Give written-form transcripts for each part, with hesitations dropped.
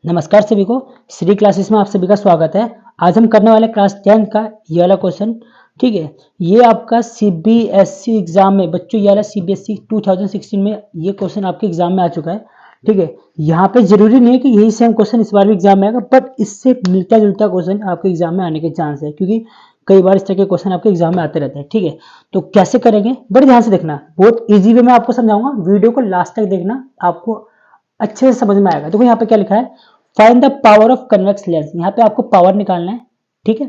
नमस्कार सभी को, श्री क्लासेस में आप सभी का स्वागत है। आज हम करने वाले क्लास 10 का ये वाला क्वेश्चन। ठीक है, ये आपका सीबीएसई एग्जाम में बच्चों, ये वाला सीबीएसई 2016 में ये क्वेश्चन आपके एग्जाम में आ चुका है। ठीक है, यहाँ पे जरूरी नहीं है कि यही सेम क्वेश्चन इस बार भी एग्जाम में आएगा, बट इससे मिलता जुलता क्वेश्चन आपके एग्जाम में आने के चांस है, क्योंकि कई बार इस तरह के क्वेश्चन आपके एग्जाम में आते रहते हैं। ठीक है, तो कैसे करेंगे बड़े ध्यान से देखना, बहुत ईजी वे में आपको समझाऊंगा। वीडियो को लास्ट तक देखना, आपको अच्छे से समझ में आएगा। देखो यहाँ पे क्या लिखा है, find the power of convex lens. यहाँ पे आपको पावर निकालना है। ठीक है,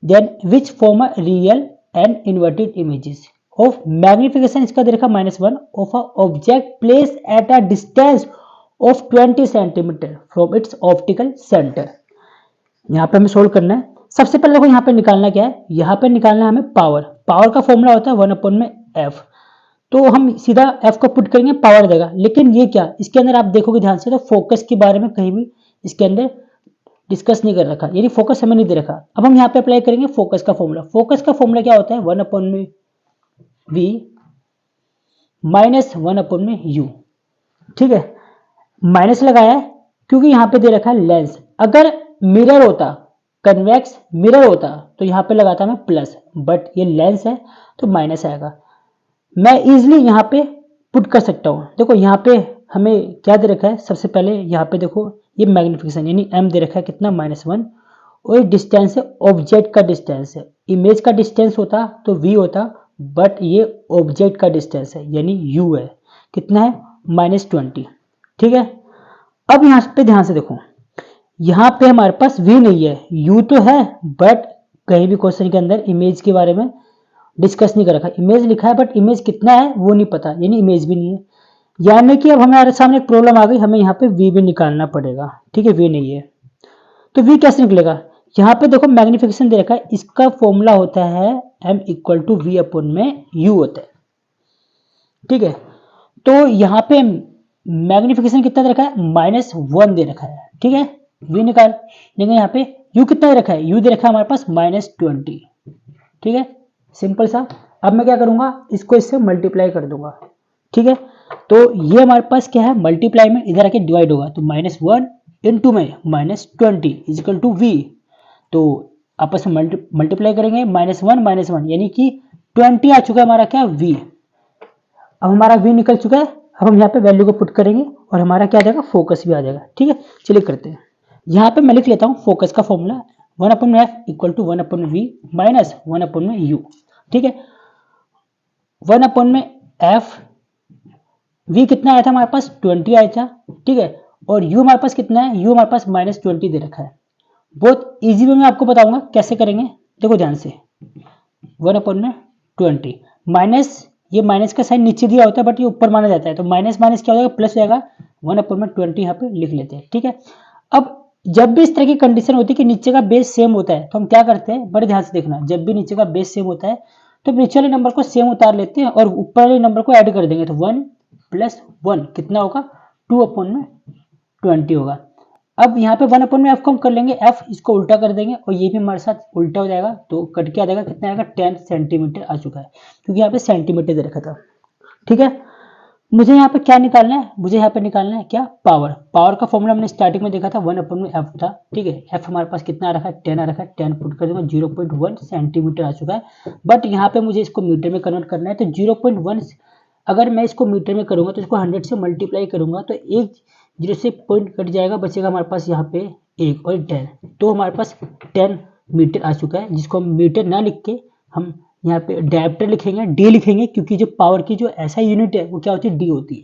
then which form a real and inverted images of magnification, इसका दे रखा -1 of a object place at a distance of 20 centimetre from its optical centre. यहाँ पे हमें सोल्व करना है। सबसे पहले देखो यहाँ पे निकालना क्या है, यहाँ पे निकालना है हमें पावर। पावर का फॉर्मूला होता है 1/f। तो हम सीधा f को पुट करेंगे, पावर देगा। लेकिन ये क्या, इसके अंदर आप देखोगे ध्यान से तो फोकस के बारे में कहीं भी इसके अंदर डिस्कस नहीं कर रखा, यानी फोकस हमें नहीं दे रखा। अब हम यहाँ पे अप्लाई करेंगे फोकस का फॉर्मूला। फोकस का फॉर्मूला क्या होता है, 1/v -1/u। ठीक है, माइनस लगाया है क्योंकि यहाँ पे दे रखा है लेंस। अगर मिरर होता, कन्वेक्स मिरर होता, तो यहाँ पे लगाता मैं प्लस, बट ये लेंस है तो माइनस आएगा। मैं इजिली यहाँ पे पुट कर सकता हूँ। देखो यहाँ पे हमें क्या दे रखा है, सबसे पहले यहाँ पे देखो ये मैग्निफिकेशन यानी m दे रखा है कितना, -1, और ये डिस्टेंस है, ऑब्जेक्ट का डिस्टेंस है। इमेज का डिस्टेंस होता तो v होता, बट ये ऑब्जेक्ट का डिस्टेंस है यानी u है। कितना है, -20। ठीक है, अब यहाँ पे ध्यान से देखो, यहाँ पे हमारे पास v नहीं है, u तो है, बट कहीं भी क्वेश्चन के अंदर इमेज के बारे में डिस्कस नहीं कर रखा। इमेज लिखा है बट इमेज कितना है वो नहीं पता, यानी इमेज भी नहीं है। यानी कि अब हमारे सामने एक प्रॉब्लम आ गई, हमें यहाँ पे v भी निकालना पड़ेगा। ठीक है, v नहीं है तो v कैसे निकलेगा। यहाँ पे देखो मैग्निफिकेशन दे रखा है, इसका फॉर्मूला होता है m = v/u होता है। ठीक है, तो यहाँ पे मैग्निफिकेशन कितना दे रखा है, -1 दे रखा है। ठीक है, v निकाल, लेकिन यहाँ पे u कितना दे रखा है, u दे रखा है हमारे पास -20। ठीक है, सिंपल सा। अब मैं क्या करूंगा, इसको इससे मल्टीप्लाई कर दूंगा। ठीक है, तो ये हमारे पास क्या है, मल्टीप्लाई में इधर आके डिवाइड होगा, तो -1 इंटू में -20 इजिकल टू v। तो आपस में मल्टीप्लाई करेंगे, -1 यानी कि 20 आ चुका है हमारा क्या, v। अब हमारा v निकल चुका है। अब हम यहाँ पे वैल्यू को पुट करेंगे और हमारा क्या आ जाएगा, फोकस भी आ जाएगा। ठीक है, चलिए करते हैं। यहाँ पे मैं लिख लेता हूँ फोकस का फॉर्मूला, 1/f = 1/v -1/u। ठीक है, 1/f, v कितना आया था हमारे पास, 20 आया था। ठीक है, और u हमारे पास कितना है, u हमारे पास -20 दे रखा है। बहुत इजी वे में आपको बताऊंगा कैसे करेंगे। देखो ध्यान से, 1/20 माइनस, ये माइनस का साइन नीचे दिया होता है बट ये ऊपर माना जाता है, तो माइनस माइनस क्या हो जाएगा, प्लस हो जाएगा। 1/20 यहाँ पे लिख लेते हैं। ठीक है, अब जब भी इस तरह की कंडीशन होती है कि नीचे का बेस सेम होता है, तो हम क्या करते हैं, बड़े ध्यान से देखना, जब भी नीचे का बेस सेम होता है तो नीचे वाले नंबर को सेम उतार लेते हैं और ऊपर वाले नंबर को ऐड कर देंगे, तो 1 + 1 कितना होगा, 2/20 होगा। अब यहाँ पे 1/f को हम कर लेंगे, f इसको उल्टा कर देंगे और ये भी हमारे साथ उल्टा हो जाएगा, तो कट के आ जाएगा, कितना आएगा, 10 सेंटीमीटर आ चुका है, क्योंकि यहाँ पे सेंटीमीटर दे रखा था। ठीक है, मुझे यहाँ पे क्या निकालना है, मुझे यहाँ पे निकालना है क्या, पावर। पावर का फॉर्मूला हमने स्टार्टिंग में देखा था, 1/f था। ठीक है, f हमारे पास कितना आ रखा है, 10 आ रखा है, 10 पुट कर दूंगा, 0.1 सेंटीमीटर आ चुका है। बट यहाँ पे मुझे इसको मीटर में कन्वर्ट करना है, तो 0.1 अगर मैं इसको मीटर में करूंगा तो इसको 100 से मल्टीप्लाई करूंगा, तो एक 0 से पॉइंट कट जाएगा, बचेगा हमारे पास यहाँ पे 1 और 10, तो हमारे पास 10 मीटर आ चुका है, जिसको हम मीटर ना लिख के हम यहाँ पे डायप्टर लिखेंगे, डी लिखेंगे, क्योंकि जो पावर की जो ऐसा यूनिट है वो क्या होती है, डी होती है।